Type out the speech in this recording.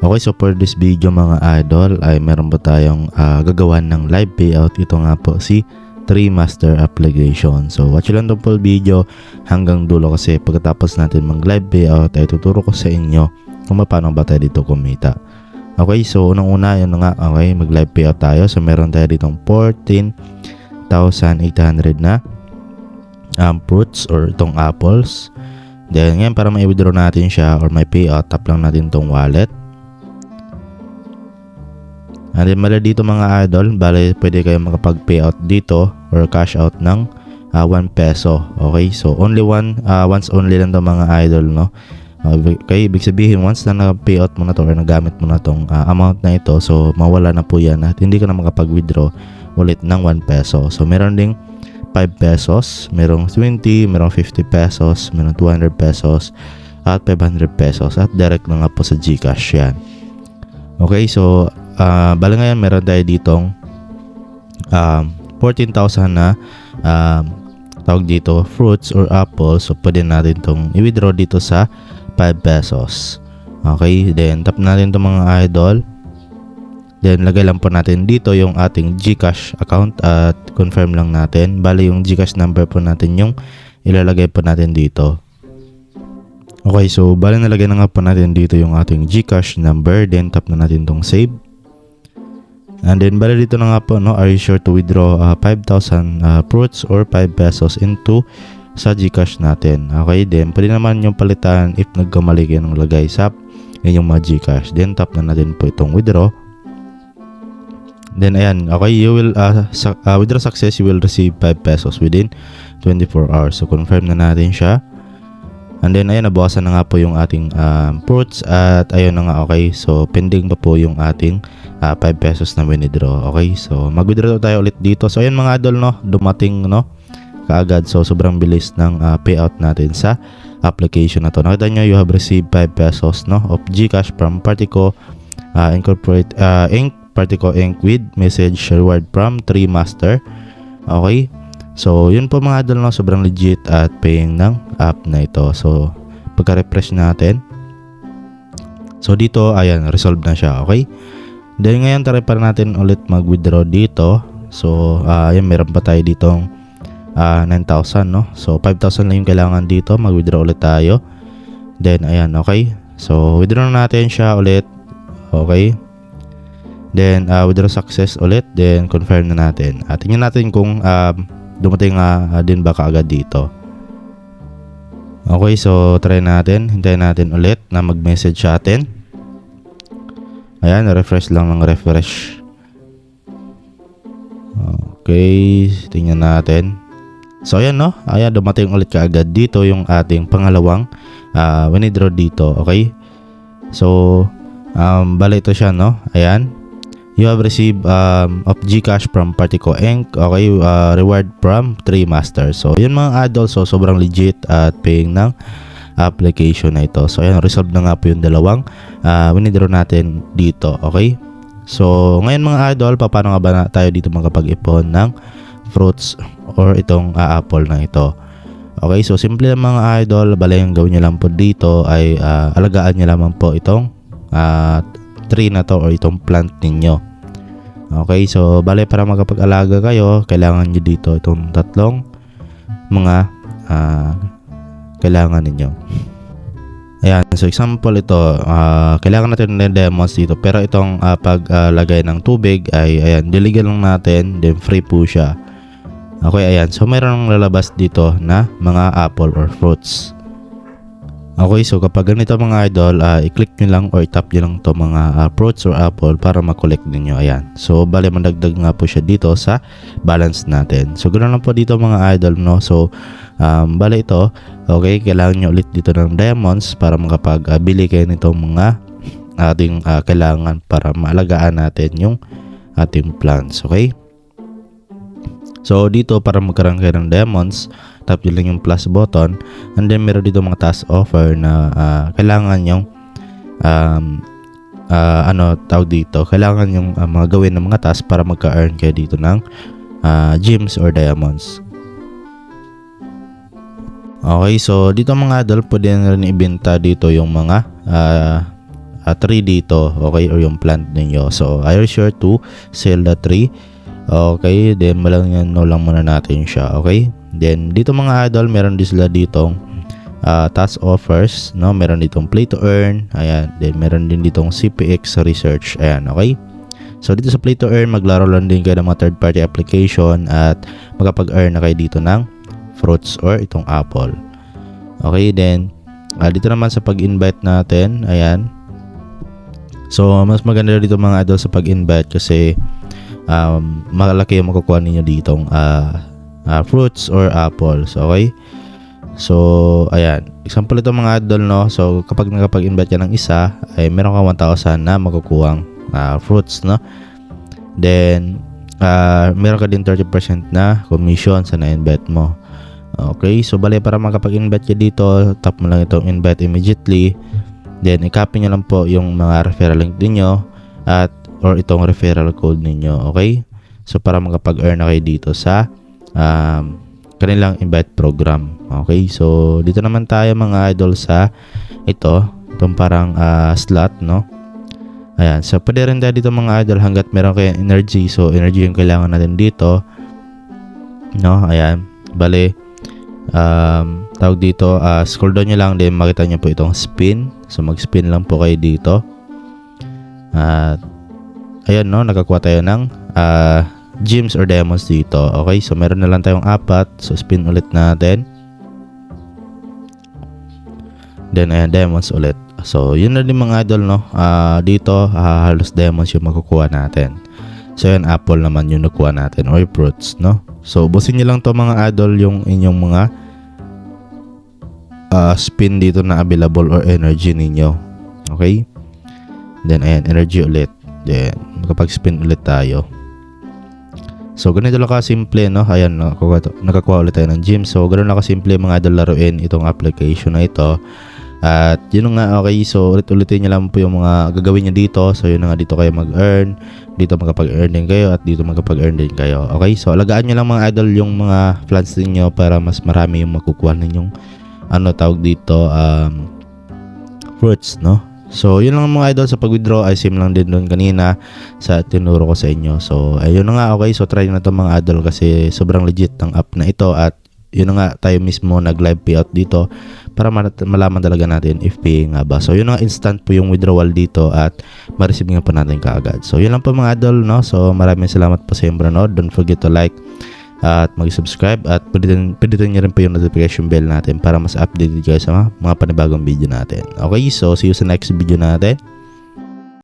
Okay, so for this video mga idol ay meron po tayong gagawan ng live payout. Ito nga po si Treemaster application. So watch lang itong full video hanggang dulo kasi pagkatapos natin mag live payout ay tuturo ko sa inyo kung paano ba tayo dito kumita. Okay, so unang-una yun nga, okay, mag live payout tayo. So meron tayo ditong 14,800 na fruits or itong apples. Then ngayon para ma-withdraw natin siya or may payout, tap lang natin itong wallet. And then mali dito mga idol, bale pwede kayo makapag-payout dito or cash out ng 1 peso. Okay, so only once only lang to mga idol, no? Okay, ibig sabihin once na nag-payout mo na to or nagamit mo na tong amount na ito, so mawala na po yan at hindi ka na makapag-withdraw ulit ng 1 peso. So meron ding 5 pesos, merong 20, merong 50 pesos, merong 200 pesos at 500 pesos at direct na nga po sa GCash yan. Okay, so bala ngayon meron tayo ditong 14,000 na tawag dito fruits or apples. So pwede natin itong i-withdraw dito sa 5 pesos. Okay, then tap natin itong mga idol. Then lagay lang po natin dito yung ating GCash account at confirm lang natin. Bali yung GCash number po natin yung ilalagay po natin dito. Okay, so bali nalagay na nga po natin dito yung ating GCash number. Then tap na natin itong save. And then bali dito na nga po, no, are you sure to withdraw 5,000 fruits or 5 pesos into sa GCash natin. Okay, then pwede naman yung palitan if nagkamali kayo ng lagay sa yung mga GCash. Then tap na natin po itong withdraw. Then ayan, okay, you will withdraw success, you will receive 5 pesos within 24 hours. So confirm na natin siya. And then ayan, nabawasan na nga po yung ating fruits at ayun na nga, okay. So pending pa po yung ating 5 pesos na withdraw. Okay, so mag-withdraw tayo ulit dito. So ayan mga idol, no, dumating, no, kaagad. So sobrang bilis ng payout natin sa application na to. Nakita nyo, you have received 5 pesos, no, of GCash from Partico Inc. Partico Inc. with message reward from Treemaster. Okay, so yun po mga idol, no, sobrang legit at paying ng app na ito. So pagka-refresh natin, so dito ayan, resolve na siya. Okay, then ngayon try para natin ulit mag-withdraw dito. So ayan, meron pa tayo ditong 9,000, no, so 5,000 lang yung kailangan dito. Mag-withdraw ulit tayo. Then ayan, okay, so withdraw natin siya ulit. Okay, then withdraw success ulit. Then confirm na natin at tingnan natin kung dumating din ba kaagad dito. Okay, so try natin, hintayin natin ulit na mag-message sa atin. Ayan, refresh lang ng refresh. Okay, tingnan natin. So ayan, no, ayan, dumating ulit kaagad dito yung ating pangalawang withdraw dito. Okay, so bala ito siya, no, ayan, you have received of GCash from Partico Inc. Okay, reward from Treemaster. So yun mga idol, so sobrang legit at paying ng application na ito. So ayan, resolve na nga po yung dalawang withdraw natin dito. Okay, so ngayon mga idol, paano nga ba tayo dito makapag-ipon ng fruits or itong apple na ito? Okay, so simple lang mga idol. Bala yung gawin nyo lang po dito ay alagaan nyo lamang po itong tree na to or itong plant ninyo. Okay, so bale para makapag-alaga kayo, kailangan nyo dito itong tatlong mga kailangan ninyo. Ayan, so example ito, kailangan natin ng demos dito, pero itong paglagay ng tubig ay ayan, diligan lang natin, then free po siya. Okay, ayan, so mayroong lalabas dito na mga apple or fruits. Okay, so kapag ganito mga idol, i-click nyo lang or i-tap nyo lang to mga fruits or apple para ma-collect ninyo. Ayan, so bale mandagdag nga po siya dito sa balance natin. So ganoon lang po dito mga idol, no. So bale ito, okay, kailangan nyo ulit dito ng diamonds para makapag-bili kayo nitong mga ating kailangan para maalagaan natin yung ating plants. Okay, so dito para magkaroon kayo ng diamonds, tap nyo lang yung plus button, and then meron dito mga task offer na kailangan yung tawag dito, kailangan yung mga gawin ng mga task para magka-earn kayo dito ng gems or diamonds. Okay, so dito mga idol, pwede na rin ibenta dito yung mga tree dito, okay, or yung plant ninyo. So are you sure to sell the tree? Okay, then no lang muna natin siya, okay. Then dito mga idol, meron din sila ditong task offers, no, meron ditong play to earn, ayan, then meron din ditong CPX research, ayan, okay. So dito sa play to earn, maglaro lang din kayo ng mga third party application at makapag-earn na kayo dito ng fruits or itong apple. Okay, then dito naman sa pag-invite natin, ayan. So mas maganda dito mga idol sa pag-invite kasi malaki yung makukuha ninyo ditong fruits or apples, okay. So ayan, example ito mga idol, no. So kapag nakapag-invite ka ng isa, ay meron ka 1,000 na makukuhang fruits, no. Then meron ka din 30% na commission sa na-invite mo. Okay, so bale para makapag-invite ka dito, tap mo lang itong invite immediately. Then i-copy nyo lang po yung mga referral link niyo at or itong referral code ninyo, okay? So para makapag-earn na kayo dito sa kanilang invite program. Okay, so dito naman tayo mga idol sa itong parang slot, no. Ayan, so pwede rin tayo dito mga idol hanggat meron kayong energy. So energy yung kailangan natin dito, no. Ayan, bale tawag dito, scroll down nyo lang, din makita nyo po itong spin. So mag-spin lang po kayo dito at ayan, no, nakakuha tayo ng gems or diamonds dito. Okay, so meron na lang tayong 4, so spin ulit natin, then ayan, diamonds ulit. So yun na din mga idol, no. Dito halos diamonds yung makukuha natin. So yan, apple naman yung nakuha natin or fruits, no. So ubusin nyo lang to mga idol yung inyong mga spin dito na available or energy ninyo. Okay, then ayan, energy ulit, then makapag-spin ulit tayo. So ganito lang kasimple, no. Ayan, nakakuha ulit tayo ng gem. So ganoon lang kasimple mga idol laruin itong application na ito. At yun nga, okay, so ulit-ulitin nyo lang po yung mga gagawin nyo dito. So yun nga, dito kayo mag-earn, dito makapag-earn din kayo, at dito makapag-earn din kayo. Okay, so alagaan nyo lang mga idol yung mga plans ninyo para mas marami yung makukuha ninyong tawag dito, fruits, no. So yun lang mga idol, sa pag-withdraw ay same lang din doon kanina sa tinuro ko sa inyo. So ayun na nga, okay, so try na to mga idol kasi sobrang legit ng app na ito. At yun na nga, tayo mismo nag-live payout dito para malaman talaga natin if pay nga ba. So yun nga, instant po yung withdrawal dito at ma-receive nga po natin kaagad. So yun lang po mga idol, no. So maraming salamat po sa inyong panonood. Don't forget to like at mag-subscribe at pindutin nyo rin po yung notification bell natin para mas updated kayo sa mga panibagong video natin. Okay, so see you sa next video natin.